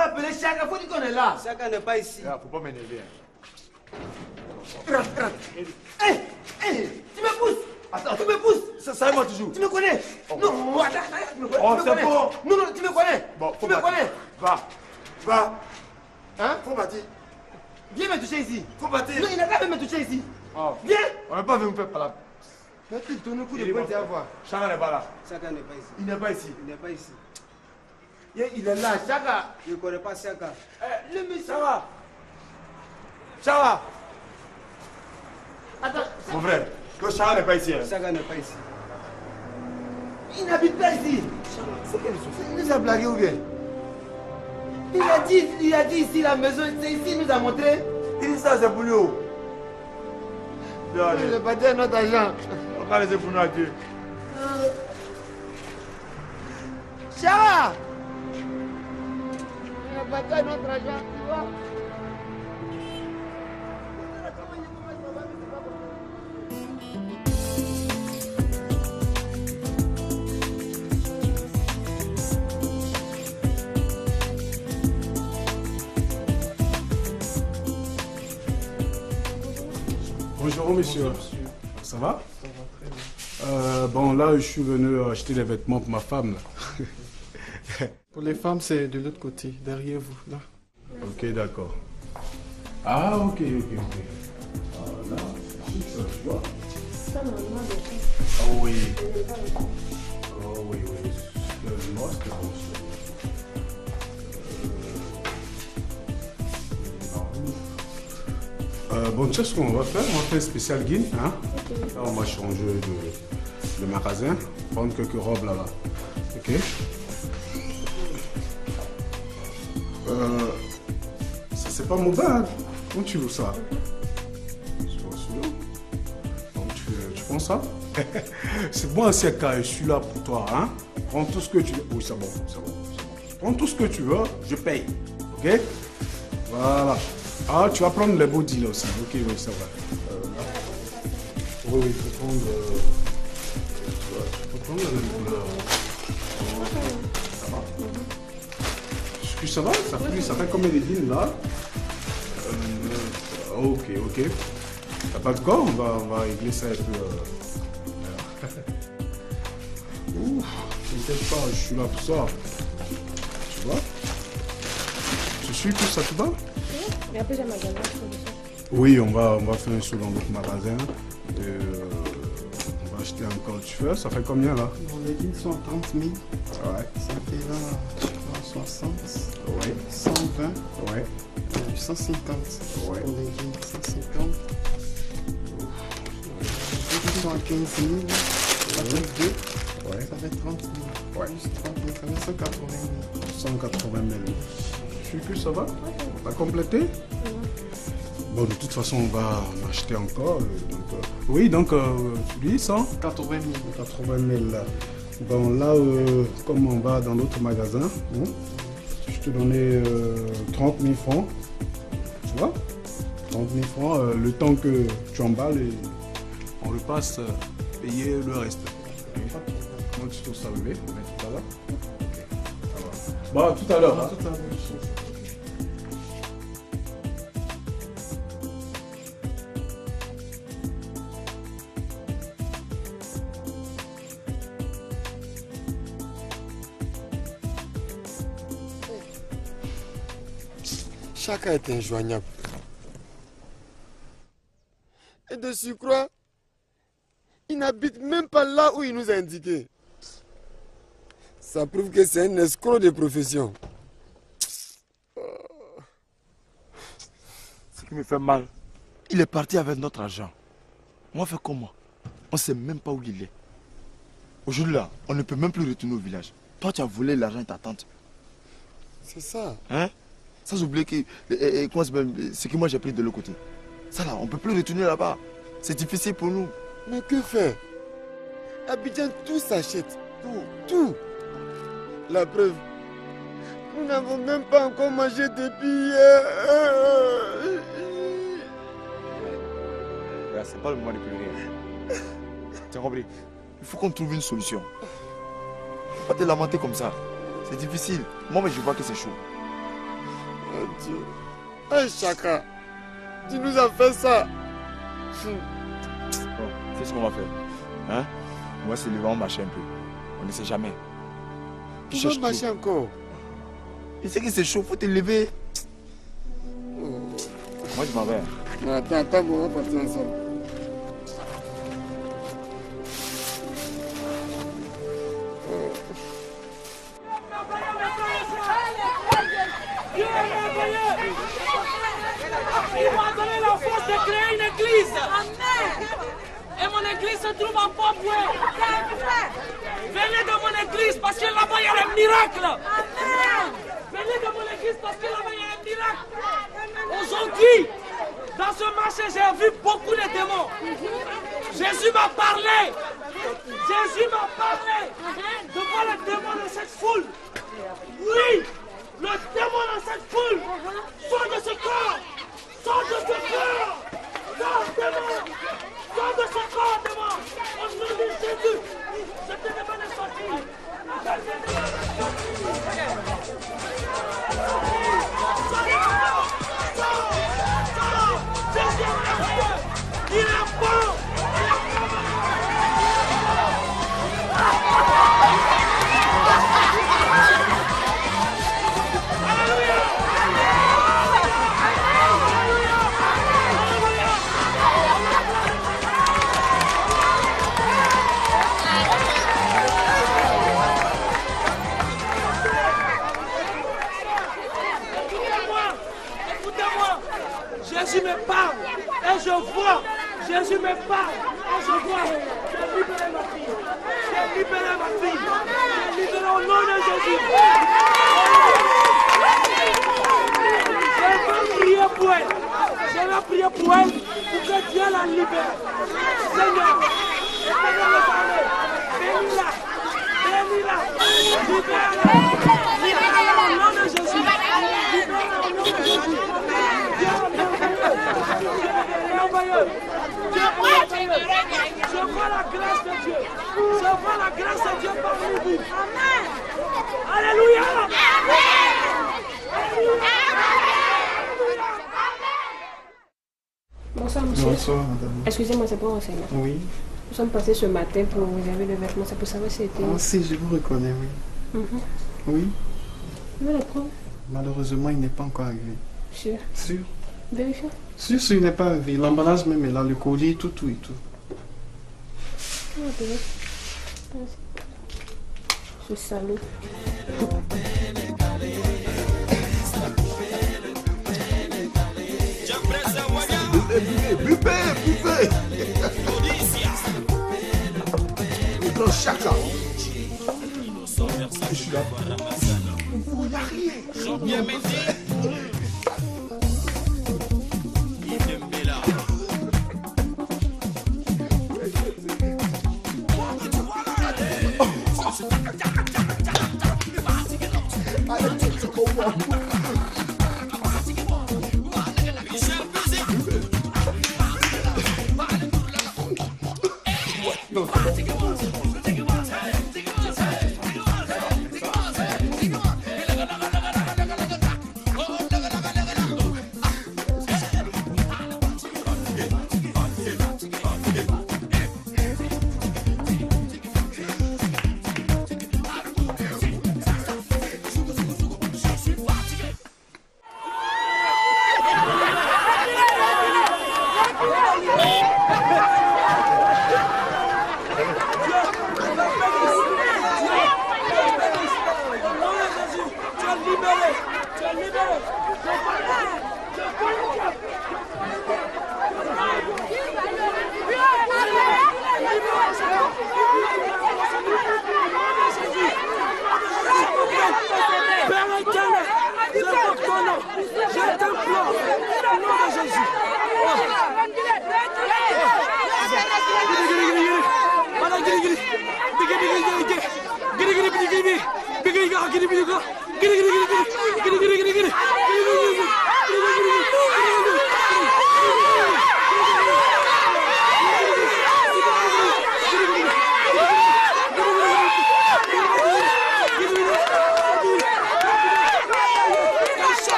faut appeler Chaka, faut dire qu'on est là. Chaka n'est pas ici. Faut pas m'énerver. Tu me pousses. Attends, tu me pousses. Ça moi toujours. Tu me connais. Non, attends, tu me connais. Oh, c'est bon. Non, tu me connais. Bon, tu me connais. Va. Hein? Faut bâtir. Viens me toucher ici. Faut bâtir. Non, il n'a pas même me toucher ici. Viens. On n'a pas venu me faire parler. Tu tournes un coup de poing, à voir. Chaka n'est pas là. Chaka n'est pas ici. Il n'est pas ici. Il n'est pas ici. Il est là, Chaka. Je ne connais pas Chaka. Le monsieur. Chaka. Attends. Mon frère, le Chaka n'est pas ici. Chaka n'est pas ici. Il n'habite pas ici. C'est quelle chose? Il nous a blagué ou bien? Il a dit ici la maison, c'est ici, il nous a montré. Il dit ça, c'est pour nous. Il est parti à notre agent. On va laisser pour nous à Dieu. Chaka! Il est parti à notre agent, tu vois. Bonjour monsieur. Ça va? Bon là je suis venu acheter des vêtements pour ma femme. Là. Pour les femmes c'est de l'autre côté, derrière vous là. Ok d'accord. Ah ok. Ah, là, ça, tu vois. Ah oui. Oh oui. Moi c'était bon. Bon, tu sais ce qu'on va faire? On va faire un spécial guide. Hein? Okay. Là, on va changer de magasin, prendre quelques robes là-bas. Ok? Ça, c'est pas mon bag. Comment tu veux ça? Donc, tu prends ça? C'est bon, Siaka, je suis là pour toi. Hein? Prends tout ce que tu veux. Oui, c'est bon. Prends tout ce que tu veux, je paye. Ok? Voilà. Ah, tu vas prendre les beaux deals aussi. Ok, oui, ça va. Oui, il faut prendre. Ça va? Ça va? Ça fait combien de deals là? Ok. T'as pas de corps? On va régler ça un peu. Ouf, t'inquiète pas, je suis là pour ça. Tu vois? Tu suis tout ça, tout va? Et après, j'ai un magasin. Oui, on va faire un saut dans votre magasin. On va acheter encore du feu. Ça fait combien là? Bon, les deals sont 30 000. Ouais. Ça fait là 60. Ouais. 120. Ouais. 150. Ouais. Pour les deals, 150. Les deals sont à 15 000. Ça fait 2. Ouais. Ça fait 30 000. Ouais. Plus 30 000, ça fait 180 000. 180 000. Je suis que ça va? T'as complété? Bon, de toute façon, on va en acheter encore. Oui, donc, tu dis 180 000. 80 000 là. Bon, là, comme on va dans l'autre magasin, je te donnais 30 000 francs. Tu vois? 30 000 francs, le temps que tu emballes et on repasse payer le reste. Comment tu trouves ça, bébé? On met tout à l'heure? Ok, ça va. Bon, tout à l'heure. Tout à l'heure. Chaka est injoignable. Et de surcroît, il n'habite même pas là où il nous a indiqué. Ça prouve que c'est un escroc de profession. Ce qui me fait mal, il est parti avec notre argent. On va faire comment? On ne sait même pas où il est. Aujourd'hui là, on ne peut même plus retourner au village. Toi, tu as volé l'argent de ta tante. C'est ça. Hein? Sans oublier que ce que moi j'ai pris de l'autre côté. Ça là, on ne peut plus retourner là-bas. C'est difficile pour nous. Mais que faire? Abidjan, tout s'achète. Tout. La preuve, nous n'avons même pas encore mangé depuis hier. C'est pas le moment de pleurer. Tu as compris? Il faut qu'on trouve une solution. Il ne faut pas te lamenter comme ça. C'est difficile. Moi, mais je vois que c'est chaud. Oh Dieu. Hey Chaka, tu nous as fait ça. Bon, qu'est-ce qu'on va faire? Hein? Moi, c'est le vent, marcher un peu. On ne sait jamais. Tu vas marcher encore? Il sait que c'est chaud, faut te lever. Moi, je m'en vais. Non, attends, on va partir ensemble. Il m'a donné la force de créer une église. Amen. Et mon église se trouve à Port-Boué. Venez de mon église parce que là-bas il y a un miracle. Amen. Venez de mon église parce que là-bas il y a un miracle. Aujourd'hui, dans ce marché, j'ai vu beaucoup de démons. Jésus m'a parlé. Jésus m'a parlé. De voir le démon de cette foule. Oui, le démon de cette foule. Sors de ce corps. Sors de ce corps. Sors, démon. Sors de ce corps, démon. Au nom de Jésus. Je te demande de sortir. Il est bon. Jésus me parle et je vois. Jésus me parle et je vois. J'ai libéré ma fille. J'ai libéré ma fille. J'ai libéré au nom de Jésus. Je vais prier pour elle. Je vais prier pour elle pour que Dieu la libère. Seigneur, Seigneur le parler. Bénis-la. Bénis-la. Libère-la. Libère-la au nom de Jésus. Libère-la au nom de Jésus. Je vois la grâce de Dieu. Je vois la grâce de Dieu parmi vous. Amen. Alléluia. Bonsoir monsieur. Bonsoir madame. Excusez-moi, c'est pour renseignement. Oui. Nous sommes passés ce matin pour réserver le vêtement. C'est pour savoir si c'était... Oh si, je vous reconnais, oui. Oui. Vous voulez le prendre? Malheureusement, il n'est pas encore arrivé. Sûr. Sûr. Vérifiez. Sûr, il n'est pas arrivé. L'emballage même est là, le colis, tout et tout. Ok. Ce salaud. Buvez. Le grand Chaka. Je suis là. Vous n'y a rien.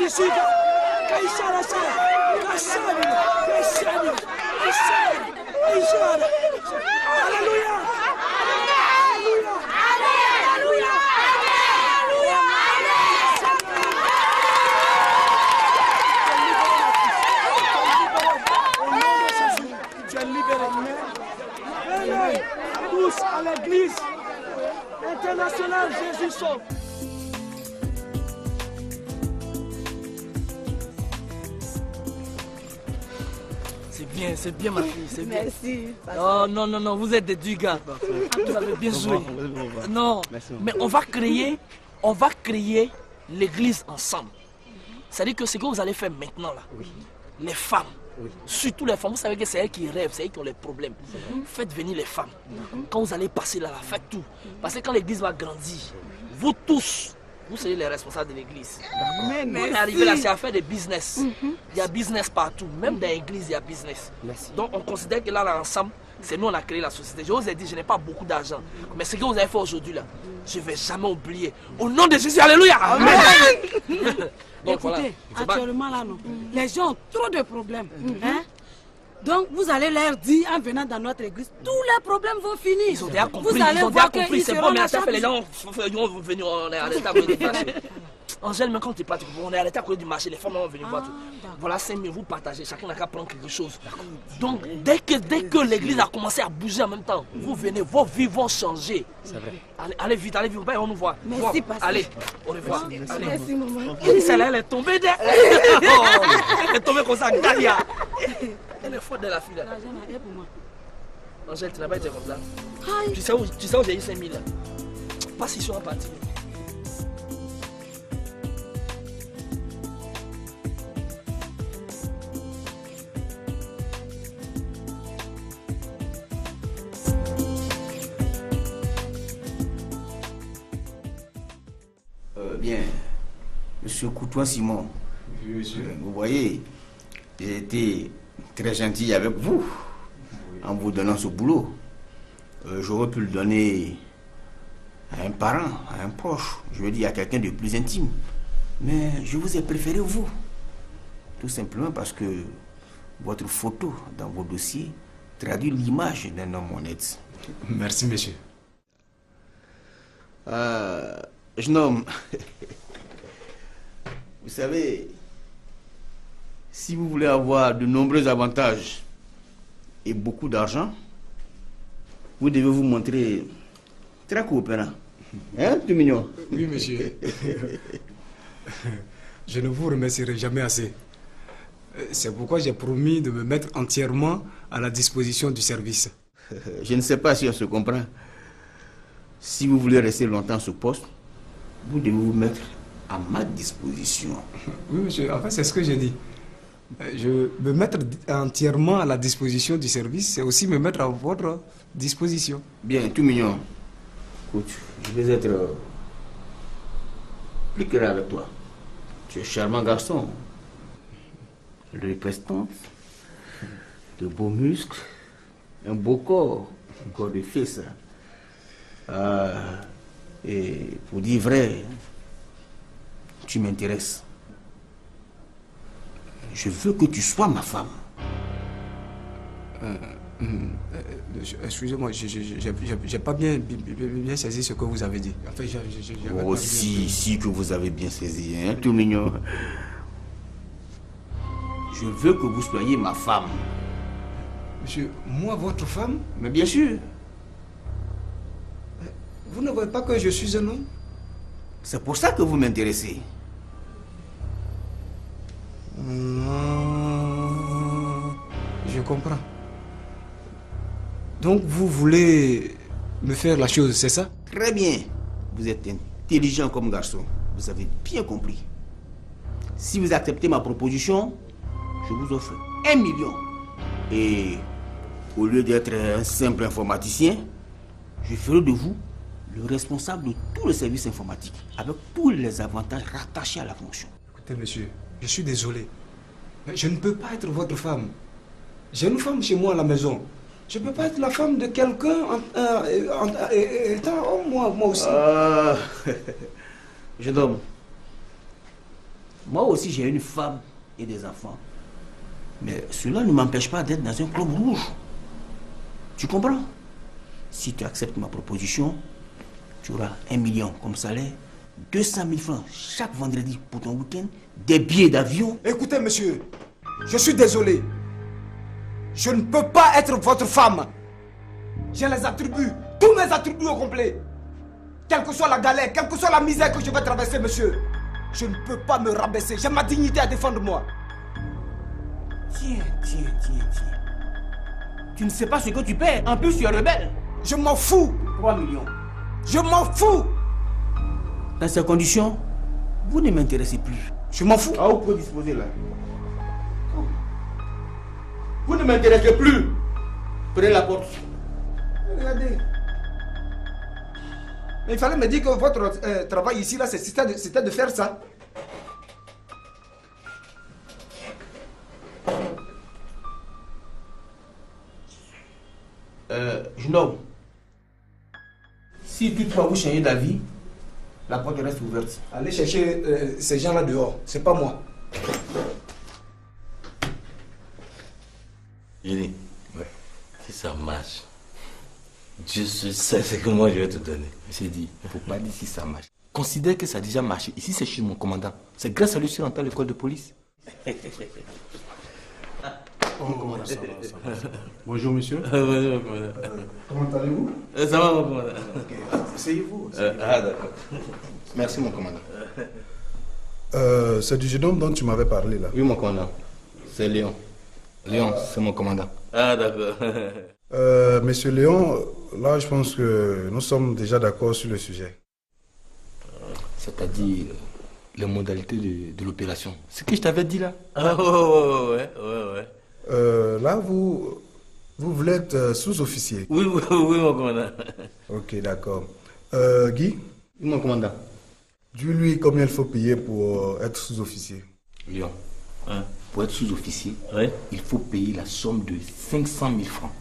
Tu es libéré. Venez tous à l'église internationale Jésus sauve. C'est bien ma fille, c'est bien. Merci. Oh non, non, non, vous êtes des deux gars. Vous avez bien joué. Non, mais on va créer l'église ensemble. C'est-à-dire que ce que vous allez faire maintenant là, les femmes, surtout les femmes, vous savez que c'est elles qui rêvent, c'est elles qui ont les problèmes. Faites venir les femmes. Quand vous allez passer là, faites tout. Parce que quand l'église va grandir, vous tous, vous serez les responsables de l'église. On est arrivé là, c'est à faire des business. Il y a business partout. Même dans l'église, il y a business. Donc on considère que là, ensemble, c'est nous on a créé la société. Je vous ai dit, je n'ai pas beaucoup d'argent. Mais ce que vous avez fait aujourd'hui là, je ne vais jamais oublier. Au nom de Jésus, alléluia. Amen. Donc, écoutez, voilà, actuellement là, non. Les gens ont trop de problèmes. Hein? Donc, vous allez leur dire, en venant dans notre église, tous les problèmes vont finir. Ils ont déjà compris, vous allez voir qu'ils c'est seront bon, mais là à chaque fois, les gens vont venir, on est arrêté à cause du marché. Angèle, même quand tu parles, on est arrêté à cause du marché, les femmes vont venir voir tout. Voilà 5 000, vous partagez, chacun n'a qu'à prendre quelque chose. Donc, dès que l'église a commencé à bouger en même temps, vous venez, vos vies vont changer. C'est vrai. Allez vite, on nous voit. Merci, pasteur. Allez, au revoir. Merci, maman. Celle-là, elle est tombée. Elle est tombée comme ça, Galia. Elle est faute de la fille là. Angèle, tu n'as pas été comme ça. Tu sais où j'ai eu 5 000 là. Pas si sont partis. Bien, Monsieur Coutois-Simon, vous voyez, j'ai été très gentil avec vous en vous donnant ce boulot. J'aurais pu le donner à un parent, à un proche, je veux dire à quelqu'un de plus intime. Mais je vous ai préféré vous, tout simplement parce que votre photo dans vos dossiers traduit l'image d'un homme honnête. Merci, monsieur. Jeune homme, vous savez, si vous voulez avoir de nombreux avantages et beaucoup d'argent, vous devez vous montrer très coopérant. Hein, tout mignon? Oui, monsieur. Je ne vous remercierai jamais assez. C'est pourquoi j'ai promis de me mettre entièrement à la disposition du service. Je ne sais pas si on se comprend. Si vous voulez rester longtemps sur poste, vous devez vous mettre à ma disposition. Oui, monsieur. En fait, c'est ce que j'ai dit. Je me mettre entièrement à la disposition du service, c'est aussi me mettre à votre disposition. Bien, tout mignon. Écoute, je vais être plus clair avec toi. Tu es un charmant garçon. Le prestance, de beaux muscles, un beau corps, un corps de fils. Et pour dire vrai, tu m'intéresses. Je veux que tu sois ma femme. Excusez-moi, j'ai pas bien saisi ce que vous avez dit. En fait, oh, si que vous avez bien saisi, hein, tout mignon. Je veux que vous soyez ma femme. Monsieur, moi, votre femme? Mais bien sûr. Vous ne voyez pas que je suis un homme? C'est pour ça que vous m'intéressez. Je comprends. Donc vous voulez me faire la chose, c'est ça? Très bien. Vous êtes intelligent comme garçon. Vous avez bien compris. Si vous acceptez ma proposition, je vous offre 1 million. Et au lieu d'être un simple informaticien, je ferai de vous le responsable de tout le service informatique, avec tous les avantages rattachés à la fonction. Écoutez, monsieur, je suis désolé. Mais je ne peux pas être votre femme. J'ai une femme chez moi à la maison. Je ne peux pas être la femme de quelqu'un moi aussi. Jeune homme, Moi aussi, j'ai une femme et des enfants. Mais cela ne m'empêche pas d'être dans un club rouge. Tu comprends? Si tu acceptes ma proposition, tu auras 1 million comme salaire, 200 000 francs chaque vendredi pour ton week-end, des billets d'avion. Écoutez, monsieur, je suis désolé. Je ne peux pas être votre femme. J'ai les attributs, tous mes attributs au complet. Quelle que soit la galère, quelle que soit la misère que je vais traverser, monsieur, je ne peux pas me rabaisser. J'ai ma dignité à défendre, moi. Tiens. Tu ne sais pas ce que tu perds. En plus, tu es rebelle. Je m'en fous. 3 millions. Je m'en fous. Dans ces conditions, vous ne m'intéressez plus. Je m'en fous. Ah, vous pouvez disposer là. Vous ne m'intéressez plus. Prenez la porte. Regardez. Mais il fallait me dire que votre travail ici, là, c'était de faire ça. Jeune homme, si toutefois vous changez d'avis, la porte reste ouverte. Allez chercher ces gens-là dehors, c'est pas moi. Jenny, si ça marche, je sais ce que moi je vais te donner. J'ai dit, il ne faut pas dire si ça marche. Considère que ça a déjà marché. Ici, c'est chez mon commandant. C'est grâce à lui que je suis rentré à l'école de police. Oh, ça va. Bonjour, monsieur. Bonjour, commandant. Comment allez-vous? Ça va, mon commandant. Asseyez-vous. Ah, d'accord. Merci, mon commandant. C'est du jeune homme dont tu m'avais parlé, là. Oui, mon commandant. C'est Léon. Léon, c'est mon commandant. Ah, d'accord. Monsieur Léon, là, je pense que nous sommes déjà d'accord sur le sujet. C'est-à-dire les modalités de l'opération. Ce que je t'avais dit là. Ah, ouais. Là, vous voulez être sous-officier. Oui, mon commandant. Ok, d'accord. Guy? Oui, mon commandant. Dis-lui combien il faut payer pour être sous-officier. Léon, pour être sous-officier, il faut payer la somme de 500 000 francs.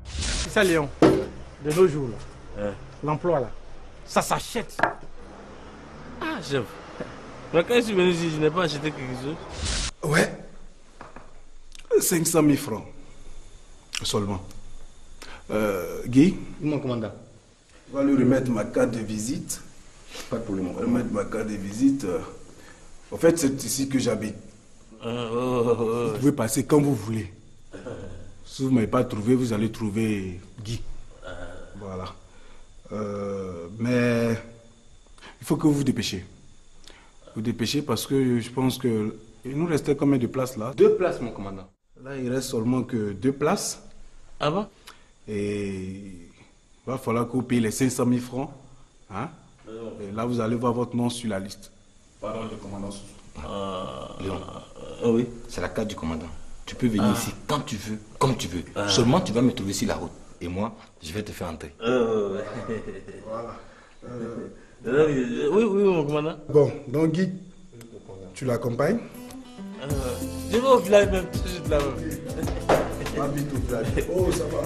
C'est ça, Léon. De nos jours, là. L'emploi, là. Ça s'achète. Ah, chef. Mais quand je suis venu ici, je n'ai pas acheté quelque chose. Ouais. 500 000 francs. Seulement. Guy? Oui, mon commandant. On va lui remettre ma carte de visite. Pas de problème. Remettre ma carte de visite. En fait, c'est ici que j'habite. Vous pouvez passer quand vous voulez. Si vous ne m'avez pas trouvé, vous allez trouver Guy. Voilà. Mais il faut que vous vous dépêchez. Vous dépêchez parce que je pense que il nous restait combien de places là? 2 places, mon commandant. Là, il reste seulement que 2 places. Ah bon? Et il va falloir que vous payiez les 500 000 francs. Hein? Et là, vous allez voir votre nom sur la liste. Pardon, le commandant. Léon. Oui. C'est la carte du commandant. Tu peux venir ici quand tu veux, comme tu veux. Seulement, tu vas me trouver sur la route. Et moi, je vais te faire entrer. Voilà. Oui, mon commandant. Bon, donc Guy, tu l'accompagnes? Je vais au village même, tout de suite là-bas. Habite au village. Oh, ça va.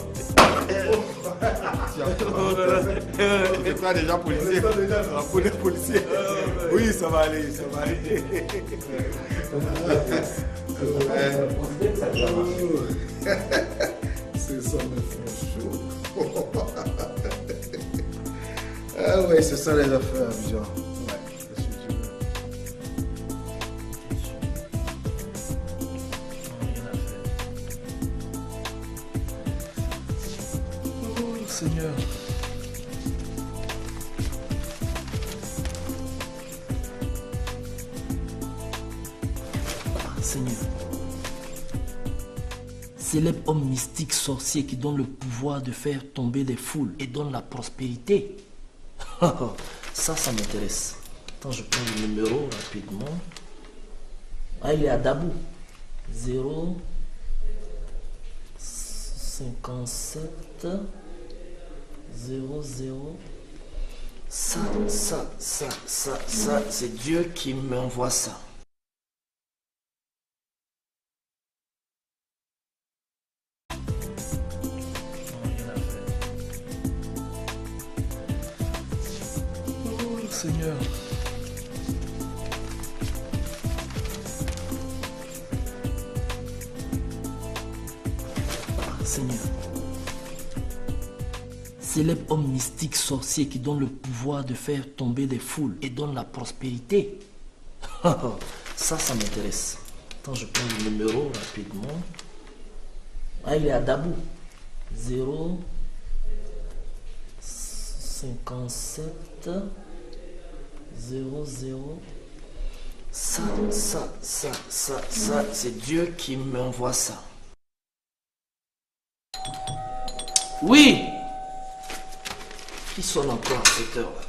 C'est toi déjà policier. Policier. Oui, ça va aller, ça va aller. C'est ça, mes francs. Ah ouais, c'est ça les affaires, Abidjan. Ouais, c'est sûr. Oh, Seigneur. Seigneur, célèbre homme mystique sorcier qui donne le pouvoir de faire tomber des foules et donne la prospérité. Ça m'intéresse. Attends, je prends le numéro rapidement. Ah, il est à Dabou. 0 57 00. Ça, c'est Dieu qui m'envoie ça. Oh, Seigneur. célèbre homme mystique sorcier qui donne le pouvoir de faire tomber des foules et donne la prospérité. Ça m'intéresse. Attends, je prends le numéro rapidement. Ah, il est à Dabou. 0 57 00. Ça, c'est Dieu qui m'envoie ça. Oui. Qui sonne encore à cette heure-là?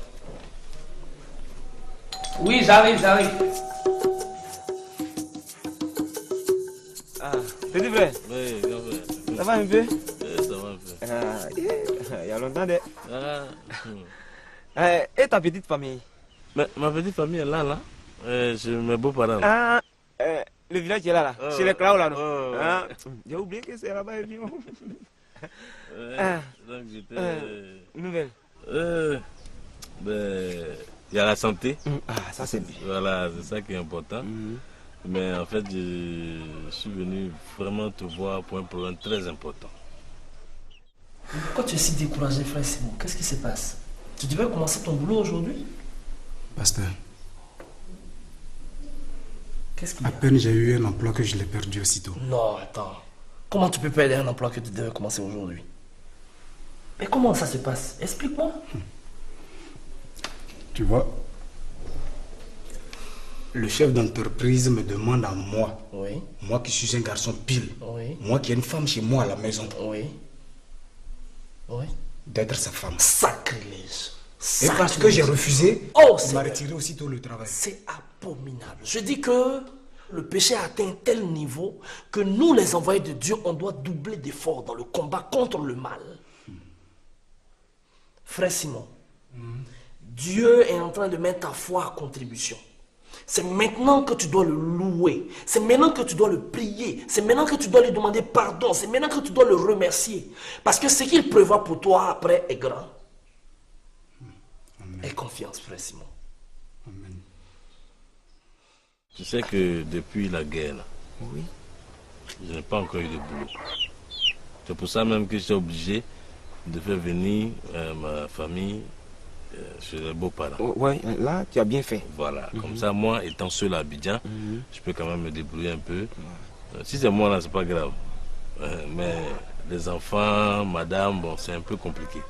Oui, j'arrive. Ah, petit frère. Oui, grand frère. Ça va un peu? Oui, ça va un peu. Il y a longtemps de... Ah. Et ta petite famille? Mais ma petite famille est là. Chez mes beaux-parents. Ah, le village qui est là. Chez les Clau là, non? Ah, j'ai oublié que c'est là-bas. Donc j'étais... Nouvelle? Il y a la santé. Ah, ça c'est bien. Voilà, c'est ça qui est important. Mais en fait, je suis venu vraiment te voir pour un problème très important. Pourquoi tu es si découragé, frère Simon? Qu'est-ce qui se passe? Tu devais commencer ton boulot aujourd'hui? Pasteur, qu'est-ce qu'il y a? à peine j'ai eu un emploi que je l'ai perdu aussitôt. Non, attends. Comment tu peux perdre un emploi que tu devais commencer aujourd'hui? Mais comment ça se passe? Explique-moi. Tu vois, le chef d'entreprise me demande à moi, moi qui suis un garçon pile, moi qui ai une femme chez moi à la maison, d'être sa femme. Sacrilège. Et parce que j'ai refusé, il m'a retiré aussitôt le travail. C'est abominable. Je dis que le péché a atteint un tel niveau que nous, les envoyés de Dieu, on doit doubler d'efforts dans le combat contre le mal. Frère Simon, Dieu est en train de mettre ta foi à contribution. C'est maintenant que tu dois le louer. C'est maintenant que tu dois le prier. C'est maintenant que tu dois lui demander pardon. C'est maintenant que tu dois le remercier. Parce que ce qu'il prévoit pour toi après est grand. Aie confiance, frère Simon. Amen. Tu sais que depuis la guerre, je n'ai pas encore eu de boulot. C'est pour ça même que j'étais obligé de faire venir ma famille chez les beaux-parents. Ouais, là, tu as bien fait. Voilà, comme ça, moi, étant seul à Abidjan, je peux quand même me débrouiller un peu. Si c'est moi, là, c'est pas grave. Mais les enfants, madame, bon, c'est un peu compliqué.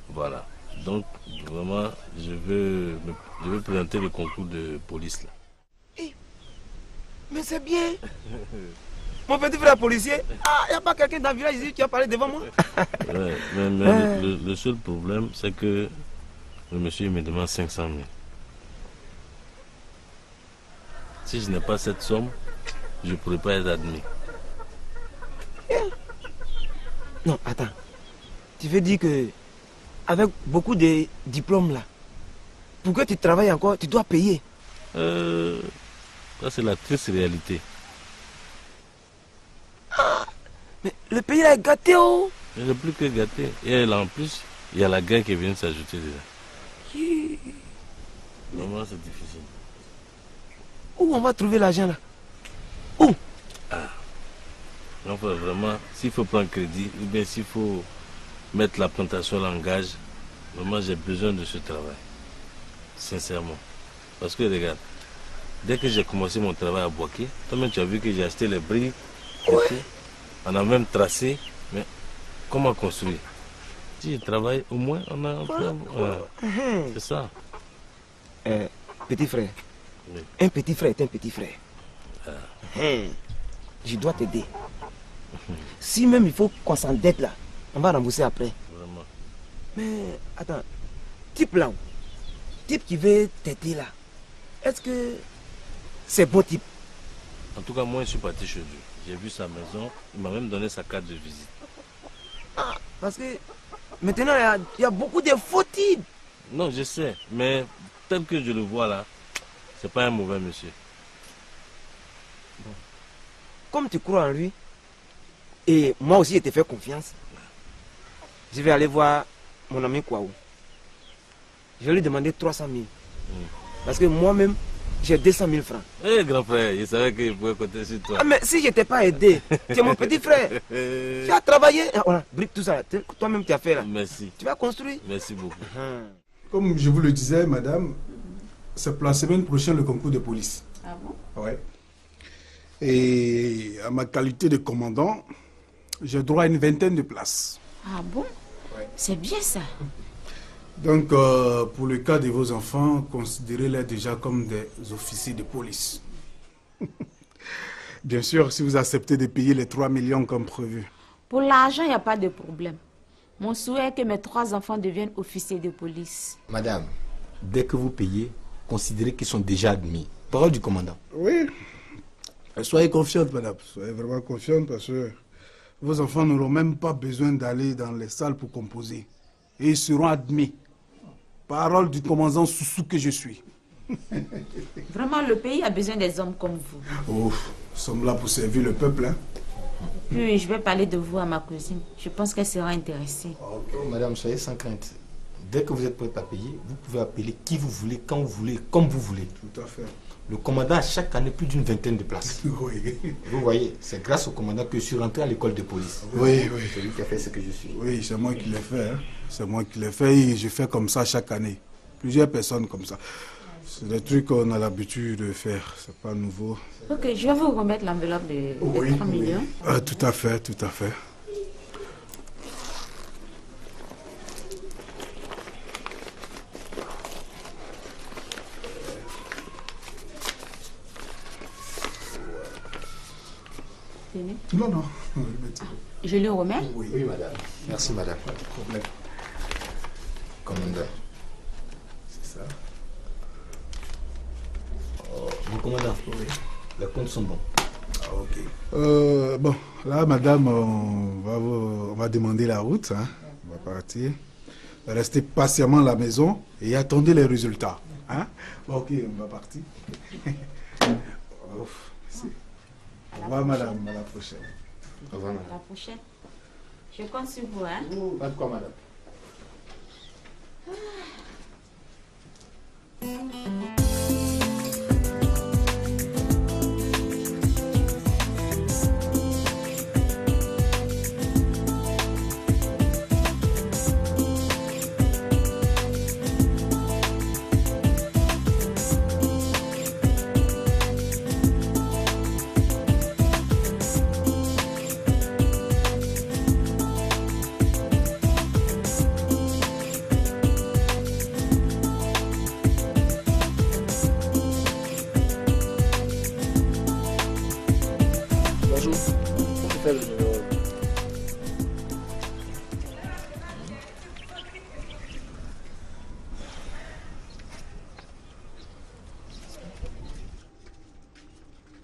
Voilà. Donc, vraiment, je veux présenter le concours de police, là. Mais c'est bien. Mon petit frère policier. Ah, il n'y a pas quelqu'un dans le village ici qui a parlé devant moi. Ouais, mais le seul problème, c'est que le monsieur me demande 500 000. Si je n'ai pas cette somme, je ne pourrais pas être admis. Non, attends. Tu veux dire que avec beaucoup de diplômes là, pour que tu travailles encore, tu dois payer. Ça c'est la triste réalité. Ah, mais le pays là est gâté, oh. Il n'est plus que gâté. Et là, en plus, il y a la guerre qui vient de s'ajouter déjà. Vraiment, c'est difficile. Où on va trouver l'argent là? Où? Enfin, vraiment, s'il faut prendre crédit, ou bien s'il faut mettre la plantation en gage, vraiment, j'ai besoin de ce travail. Sincèrement. Parce que, regarde, dès que j'ai commencé mon travail à Boaké, toi-même, tu as vu que j'ai acheté les briques. On a même tracé, mais comment construire? Si je travaille, au moins, on a un peu. C'est ça. Petit frère. Oui. Un petit frère est un petit frère. Je dois t'aider. Si même il faut qu'on s'endette là, on va rembourser après. Vraiment. Mais attends, type là, type qui veut t'aider là, est-ce que c'est bon type? En tout cas, moi, je suis parti chez lui. J'ai vu sa maison, il m'a même donné sa carte de visite. Ah, parce que maintenant, il y a beaucoup de faux types. Non, je sais, mais tel que je le vois là, c'est pas un mauvais monsieur. Bon. Comme tu crois en lui, et moi aussi je te fais confiance, je vais aller voir mon ami Kouaou. Je vais lui demander 300 000. Parce que moi-même, j'ai 200 000 francs. Eh, grand frère, je savais qu'il pouvait compter sur toi. Ah, mais si je t'ai pas aidé, tu es mon petit frère. Tu as travaillé. Ah, voilà, brique tout ça. Toi-même, tu as fait là. Merci. Tu vas construire. Merci beaucoup. Comme je vous le disais, madame, c'est pour la semaine prochaine le concours de police. Ah bon? Ouais. Et à ma qualité de commandant, j'ai droit à une vingtaine de places. Ah bon? C'est bien ça. Donc, pour le cas de vos enfants, considérez-les déjà comme des officiers de police. Bien sûr, si vous acceptez de payer les 3 millions comme prévu. Pour l'argent, il n'y a pas de problème. Mon souhait est que mes 3 enfants deviennent officiers de police. Madame, dès que vous payez, considérez qu'ils sont déjà admis. Parole du commandant. Oui. Soyez confiante, madame. Soyez vraiment confiante parce que vos enfants n'auront même pas besoin d'aller dans les salles pour composer. Et ils seront admis. Parole du commandant Soussou que je suis. Vraiment, le pays a besoin des hommes comme vous. Oh, nous sommes là pour servir le peuple, hein. Puis, je vais parler de vous à ma cousine. Je pense qu'elle sera intéressée. Oh, madame, soyez sans crainte. Dès que vous êtes prête à payer, vous pouvez appeler qui vous voulez, quand vous voulez, comme vous voulez. Tout à fait. Le commandant a chaque année plus d'une vingtaine de places. Oui. Vous voyez, c'est grâce au commandant que je suis rentré à l'école de police. Oui, oui. C'est lui qui a fait ce que je suis. Oui, c'est moi qui l'ai fait. Hein. C'est moi qui l'ai fait et je fais comme ça chaque année. Plusieurs personnes comme ça. C'est des trucs qu'on a l'habitude de faire. C'est pas nouveau. Ok, je vais vous remettre l'enveloppe de 3 millions. Tout à fait, tout à fait. Non, non. Je le remets? Oui, madame. Merci, madame. Pas de problème. Commandant. C'est ça. Oh, mon commandant. Oui. Les comptes sont bons. Ah, ok. Bon, là, madame, on va demander la route. Hein. On va partir. Restez patiemment à la maison et attendez les résultats. Hein. Bon, ok, on va partir. Au revoir, madame. À la prochaine. Au revoir, madame. À la prochaine. Je compte sur vous, hein? Pas de quoi, madame.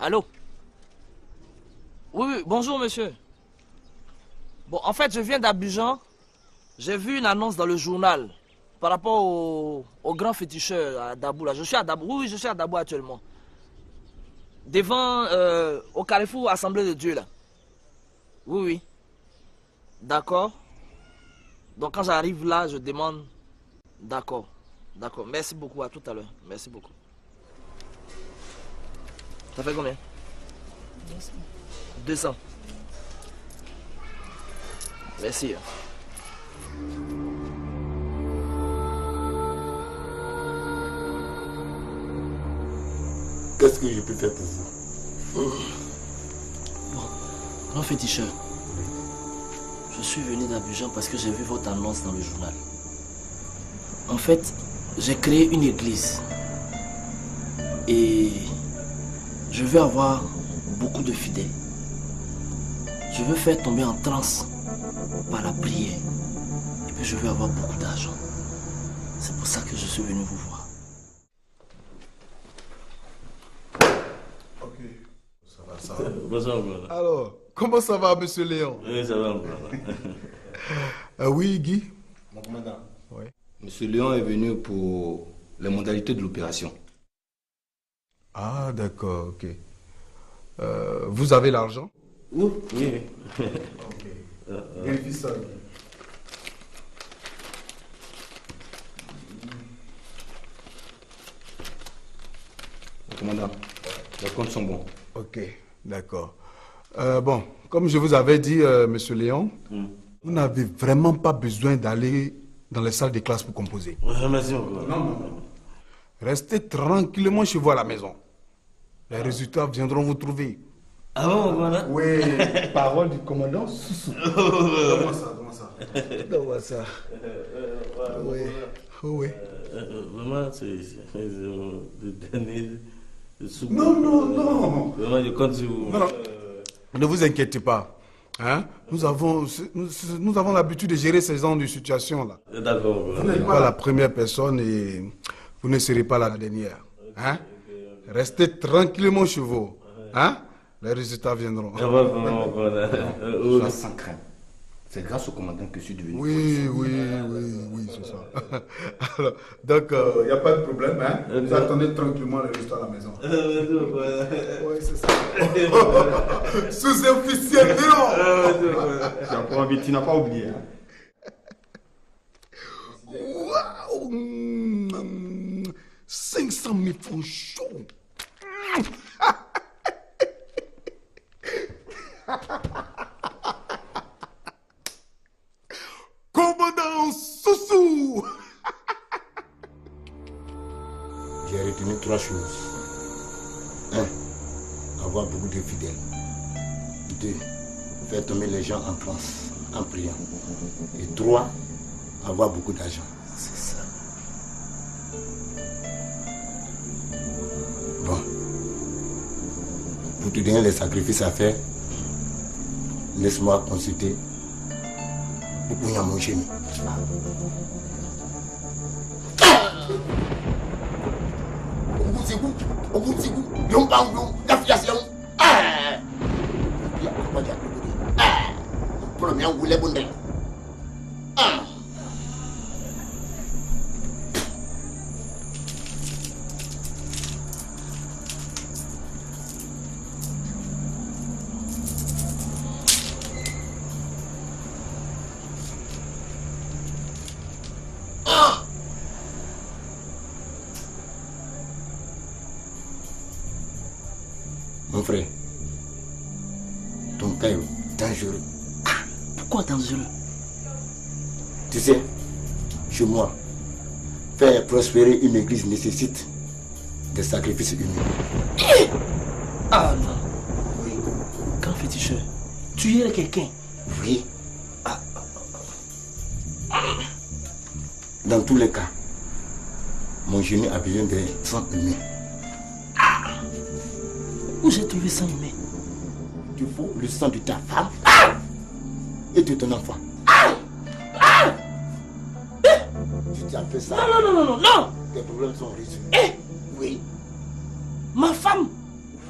Allô? Oui, bonjour monsieur. Bon, en fait, je viens d'Abidjan. J'ai vu une annonce dans le journal par rapport au grand féticheur à Dabou. Là. Je suis à Dabou. Oui, je suis à Dabou actuellement. Devant, au carrefour Assemblée de Dieu, là. Oui, oui. D'accord. Donc quand j'arrive là, je demande... D'accord. D'accord. Merci beaucoup. À tout à l'heure. Merci beaucoup. Ça fait combien? 200. Merci. Qu'est-ce que je peux faire pour vous? Bon, grand féticheur, je suis venu d'Abidjan parce que j'ai vu votre annonce dans le journal. En fait, j'ai créé une église et je veux avoir beaucoup de fidèles. Je veux faire tomber en transe par la prière et puis je veux avoir beaucoup d'argent. C'est pour ça que je suis venu vous voir. Ok, ça va. Bonsoir. Alors, comment ça va, monsieur Léon? Oui, ça va. Oui, Guy? Mon commandant. Oui. Monsieur Léon est venu pour les modalités de l'opération. Ah, d'accord, ok. Vous avez l'argent? Oui. Ok. Vérifie ça. Commandant, les comptes sont bons. Ok, d'accord. Bon, comme je vous avais dit, monsieur Léon, vous n'avez vraiment pas besoin d'aller dans les salles de classe pour composer. Merci beaucoup. Non. Restez tranquillement chez vous à la maison. Les résultats viendront vous trouver. Ah bon, commandant? Oui, parole du commandant Soussou. Donne-moi ça. Donne-moi ça. Oui. Oui. Vraiment, c'est le dernier. Non. Vraiment, je compte sur vous. Non. Ne vous inquiétez pas. Hein? Nous avons l'habitude de gérer ces genres de situations-là. D'accord. Vous n'êtes pas la première personne et vous ne serez pas la dernière. Hein? Restez tranquillement chez vous. Hein? Les résultats viendront. Sois sans crainte. C'est grâce au commandant que je suis devenu. Oui, c'est ça. Alors, donc, il n'y a pas de problème. Hein? Vous attendez tranquillement les résultats à la maison. Oui, c'est ça. Sous-officier Léon. Tu n'as pas oublié. Hein? Waouh, 500 000 francs chauds. Commandant Soussou. J'ai retenu 3 choses. 1. Avoir beaucoup de fidèles. 2. Faire tomber les gens en transe, en priant. Et 3. Avoir beaucoup d'argent. C'est ça. Bon. Pour te donner les sacrifices à faire, laisse-moi consulter pour mon génie. Mon frère, ton cas est dangereux. Pourquoi dangereux? Tu sais, chez moi, faire prospérer une église nécessite des sacrifices humains. Ah non. Oui. Grand féticheur, tuer quelqu'un? Oui. Dans tous les cas, mon génie a besoin de sang humain. Où j'ai trouvé sang humain? Tu faut le sang de ta femme et de ton enfant. Tu as fait ça. Non. Tes problèmes sont résolus. Oui. Ma femme?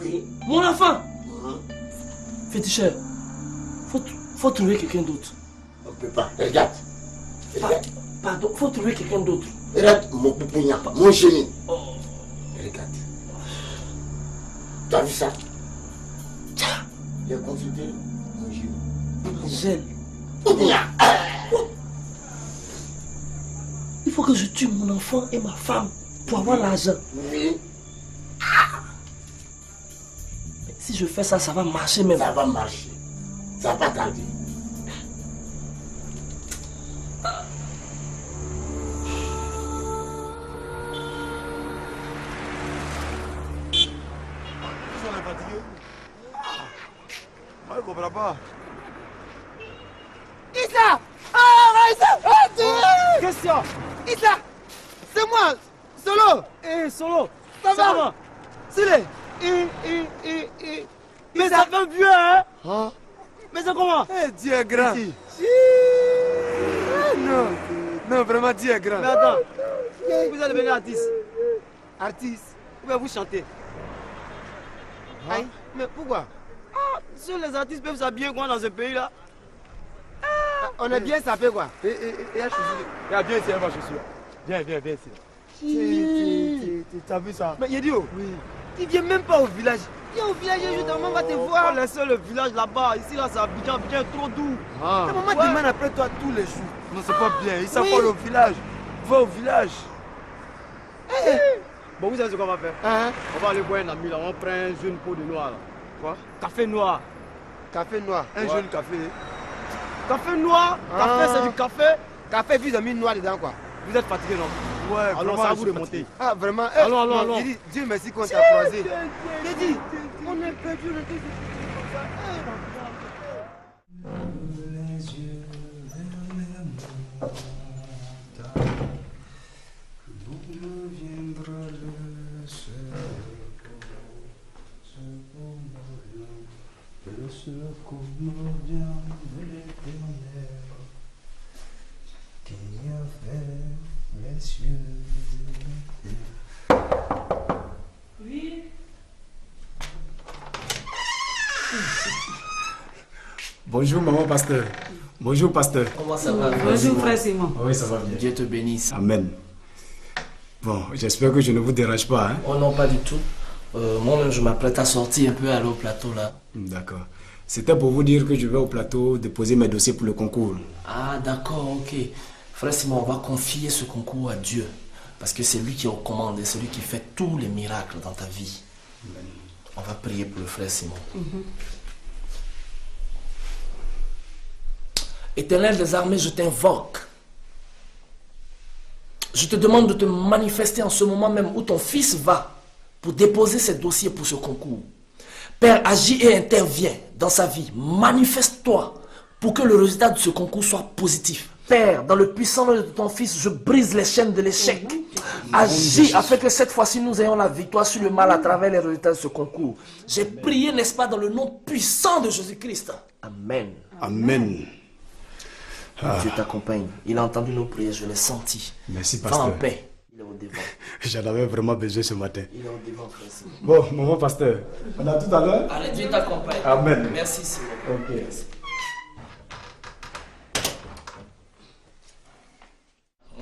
Oui. Mon enfant? Féticheur, faut trouver quelqu'un d'autre. On ne peut pas. Regarde. Pardon, faut trouver quelqu'un d'autre. Regarde mon poupounia, mon génie. Regarde. Tu as vu ça? J'ai consulté mon génie. Gel. Il faut que je tue mon enfant et ma femme pour avoir l'argent. Oui. Si je fais ça, ça va marcher même. Ça va marcher. Ça va tarder. Moi, je comprends pas. Issa! Ah, Issa! Question! Issa! C'est moi! Solo! Solo! Ça va? Sile! Mais ça fait vieux, hein? Mais c'est comment? Dieu est grand. Non, vraiment, Dieu est grand. Mais attends, vous allez devenir artiste. Artiste? Ou bien vous chantez? Aïe, mais pourquoi? Seuls les artistes peuvent s'habiller quoi dans ce pays-là? On est bien sapé quoi? Et la chaussure. Il y a bien ici, ma chaussure. Viens ici. Tu as vu ça? Mais Yedio, oui. Tu viens même pas au village. Viens au village, je maman va te voir. Laissez le village là-bas. Ici, là, c'est Abidjan est trop doux. Ta maman demande après toi tous les jours. Non, c'est pas bien. Ils savent pas au village. Va au village. Bon, vous savez ce qu'on va faire? On va aller voir un ami là, on prend un jeune pot de noir là. Quoi? Café noir. Café noir. Un jeune café. Café noir. Café, c'est du café. Café, puis ils ont mis noir dedans quoi. Vous êtes fatigué non? Ouais, alors ça va vous remonter. Ah, vraiment? Allons. Dieu merci qu'on t'a croisé. J'ai dit, on est perdu, on est perdu. Oui. Bonjour maman pasteur. Bonjour pasteur. Comment ça va? Bonjour frère Simon. Oui, ça va bien. Dieu te bénisse. Amen. Bon, j'espère que je ne vous dérange pas. Hein? Oh non, pas du tout. Moi-même, je m'apprête à sortir un peu, aller au plateau là. D'accord. C'était pour vous dire que je vais au plateau déposer mes dossiers pour le concours. Ah, d'accord, ok. Frère Simon, on va confier ce concours à Dieu. Parce que c'est lui qui est aux commandes et c'est lui qui fait tous les miracles dans ta vie. Amen. On va prier pour le frère Simon. Éternel des armées, je t'invoque. Je te demande de te manifester en ce moment même où ton fils va pour déposer ses dossiers pour ce concours. Père, agis et interviens dans sa vie. Manifeste-toi pour que le résultat de ce concours soit positif. Père, dans le puissant nom de ton fils, je brise les chaînes de l'échec. Agis afin que cette fois-ci nous ayons la victoire sur le mal à travers les résultats de ce concours. J'ai prié, n'est-ce pas, dans le nom puissant de Jésus-Christ. Amen. Amen. Dieu t'accompagne. Il a entendu nos prières, je l'ai senti. Merci, pasteur. Va en paix. Il est au devant. J'en avais vraiment besoin ce matin. Il est au devant, frère Simon. Bon, maman pasteur, on a tout à l'heure. Allez, Dieu t'accompagne. Amen. Merci, Simon. Ok. Merci.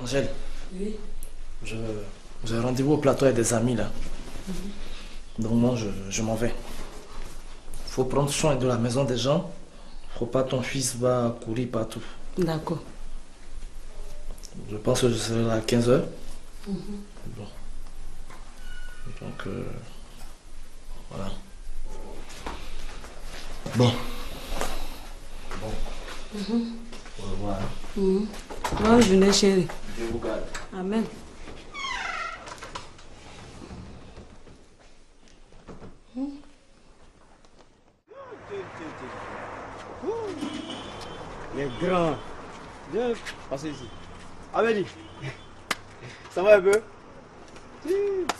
Angèle. Oui. J'ai rendez-vous au plateau avec des amis là. Donc moi, je m'en vais. Faut prendre soin de la maison des gens. Faut pas ton fils va courir partout. D'accord. Je pense que je serai là à 15h. Bon. Donc, voilà. Bon. Au revoir. Bonne journée, chérie. Dieu vous garde. Amen. Les grands. Viens, passez ici. Amélie. Ça va un peu?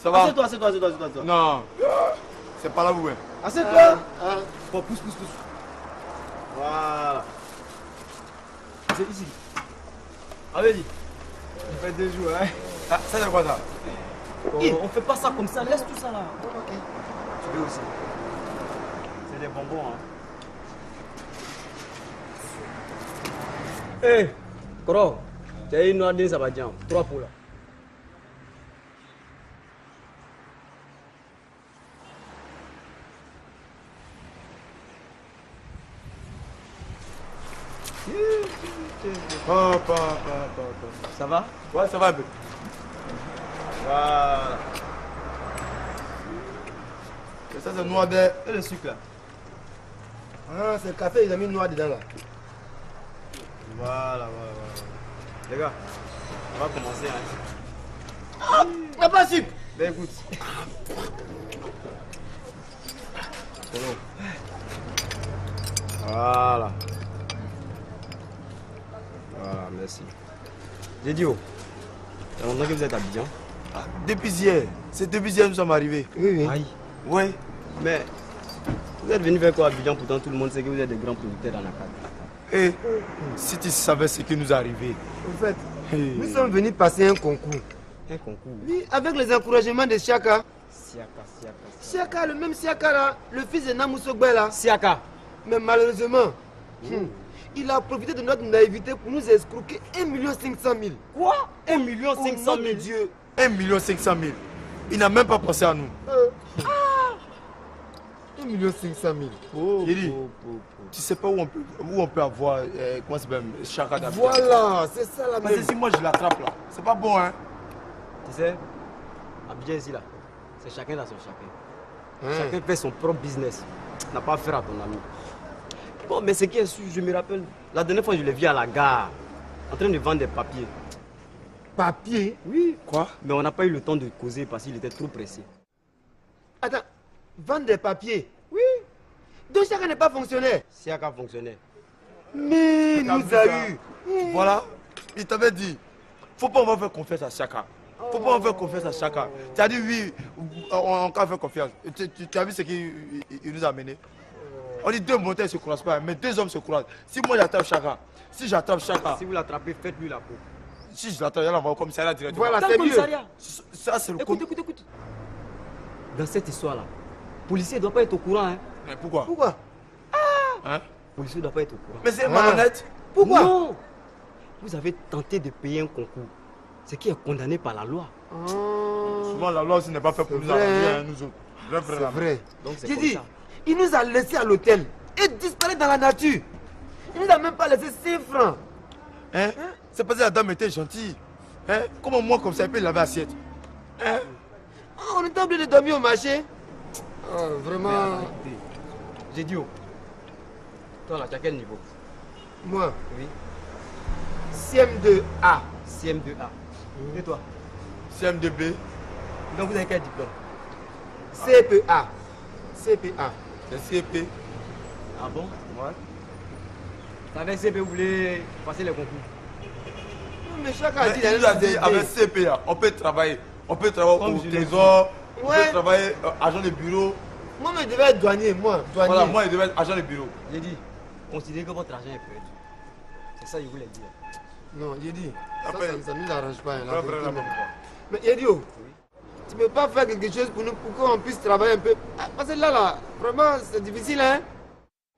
Ça va? Assieds-toi. Non. C'est pas là où est. Assieds-toi. Bon, pousse. Voilà. C'est ici. Amélie. Ça fait 2 jours, hein? Ah, ça c'est quoi ça? On fait pas ça comme ça, laisse tout ça là. Ok. Tu veux aussi. C'est des bonbons, hein. Hé, Koro, tu as une noix de Zabadjan, 3 pour là. Ça va? Ouais, ça va un peu. Voilà. Et ça c'est noix de... Et le sucre là? Ah, c'est le café, ils ont mis noix dedans là. Voilà. Les gars, on va commencer. Hein. Ah, il n'y a pas de sucre. Ben écoute. Voilà. Voilà, merci. J'ai dit, oh, ça fait longtemps que vous êtes à Abidjan? Ah, depuis hier. C'est depuis hier que nous sommes arrivés. Oui. Aïe. Oui. Mais vous êtes venu faire quoi à Abidjan? Pourtant tout le monde sait que vous êtes des grands producteurs dans la carte. Et si tu savais ce qui nous est arrivé. En fait, nous sommes venus passer un concours. Un concours? Oui, avec les encouragements de Siaka. Siaka. Siaka, le même Siaka là, le fils de Namousogbe là. Siaka. Mais malheureusement, il a profité de notre naïveté pour nous escroquer 1 500 000. Quoi? 1 500 000? Dieu. 1 500 000. Il n'a même pas pensé à nous. 1 500 000. J'ai dit, tu sais pas où on peut avoir, comment ça s'appelle, Chaka d'Abidjan. Voilà, c'est ça la Parce que si moi je l'attrape là, c'est pas bon, hein. Tu sais, Abidjan ici là, c'est chacun dans son chacun. Chacun fait son propre business. N'a pas affaire à ton ami. Bon, mais ce qui est sûr, je me rappelle, la dernière fois je l'ai vu à la gare, en train de vendre des papiers. Papiers? Oui. Quoi? Mais on n'a pas eu le temps de causer parce qu'il était trop pressé. Attends, vendre des papiers? Oui. Donc chacun n'est pas fonctionnaire? Chacun fonctionnaire. Mais il nous a eu. Voilà, il t'avait dit, faut pas on va faire confiance à chacun. Faut pas on faire confiance à chacun. Tu as dit oui, on va faire confiance. Tu as vu ce qu'il nous a mené? On dit deux montagnes ne se croisent pas, mais deux hommes se croisent. Si moi j'attrape chacun, si j'attrape chacun. Si vous l'attrapez, faites-lui la peau. Si je l'attrape, il va au commissariat directement. Voilà, c'est mieux. Ça, c'est le Écoute. Dans cette histoire-là, le policier ne doit pas être au courant. Hein. Mais pourquoi? Pourquoi? Hein? Le policier ne doit pas être au courant. Mais c'est malhonnête. Pourquoi? Non. Vous avez tenté de payer un concours, ce qui est condamné par la loi. Souvent, la loi aussi n'est pas faite pour nous arranger, nous autres. C'est vrai. Donc c'est J'ai comme dit, ça. il nous a laissé à l'hôtel et disparaît dans la nature. Il nous a même pas laissé 5 francs. Hein? C'est parce que la dame était gentille. Hein? Comment moi, comme ça, il peut laver l'assiette? Hein? On est obligé de dormir au marché. Vraiment. J'ai dit, toi là, tu as quel niveau? Moi? Oui. CM2A. CM2A. Et toi? CM2B. Donc vous avez quel diplôme? CPA. CPA. C'est CP. Ah bon? Ouais. Avec CP, vous voulez passer les concours? Mais chacun a dit, il nous a dit avec CPA, on peut travailler. On peut travailler au trésor, on peut travailler agent de bureau. Moi, je devais être douanier, moi. Douanier. Voilà, moi, je devais être agent de bureau. J'ai dit, considérez que votre argent est perdu. C'est ça que je voulais dire. Non, j'ai dit, ça ne nous arrange pas. Hein, Vraiment. Mais Edio, tu ne peux pas faire quelque chose pour nous, pour qu'on puisse travailler un peu. Parce que là, vraiment, c'est difficile, hein.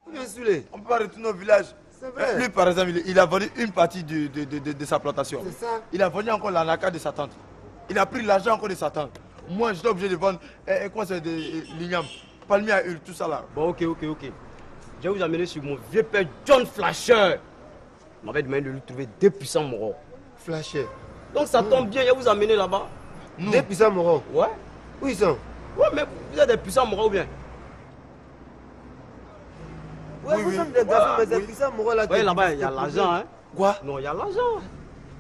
On est saoulé. On ne peut pas retourner au village. C'est vrai. Lui, par exemple, il a vendu une partie de sa plantation. C'est ça. Il a vendu encore l'anaca de sa tante. Il a pris l'argent encore de sa tante. Moi, j'étais obligé de vendre, quoi c'est, de l'igname, palmier à huile, tout ça là. Bon, ok. Je vais vous amener sur mon vieux père John Flasher. Il m'avait demandé de lui trouver 2 puissants moraux. Flasher. Donc ça tombe bien, je vais vous amener là-bas. 2 puissants moraux? Ouais. Où ils sont? Ouais, mais vous êtes des puissants moraux ou bien? Ouais, vous sommes des garçons, mais des puissants moraux là. Ouais, là-bas, il y a l'argent, hein. Quoi? Non, il y a l'argent.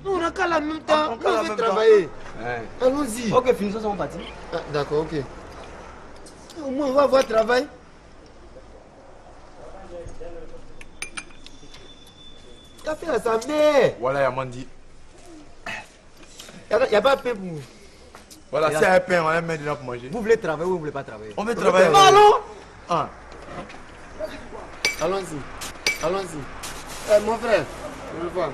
Non, on n'a qu'à la même temps. On veut travailler. Allons-y. Ok, finissons ça, on partit. D'accord, ok. Au moins, on va avoir travail. T'as fait à sa mère. Voilà, Yamandi. Il n'y a pas de pain pour vous. Voilà, s'il y a un pain, on va mettre dedans pour manger. Vous voulez travailler ou vous ne voulez pas travailler? On veut travailler. Allons. Allons-y. Allons-y. Mon frère, je veux voir.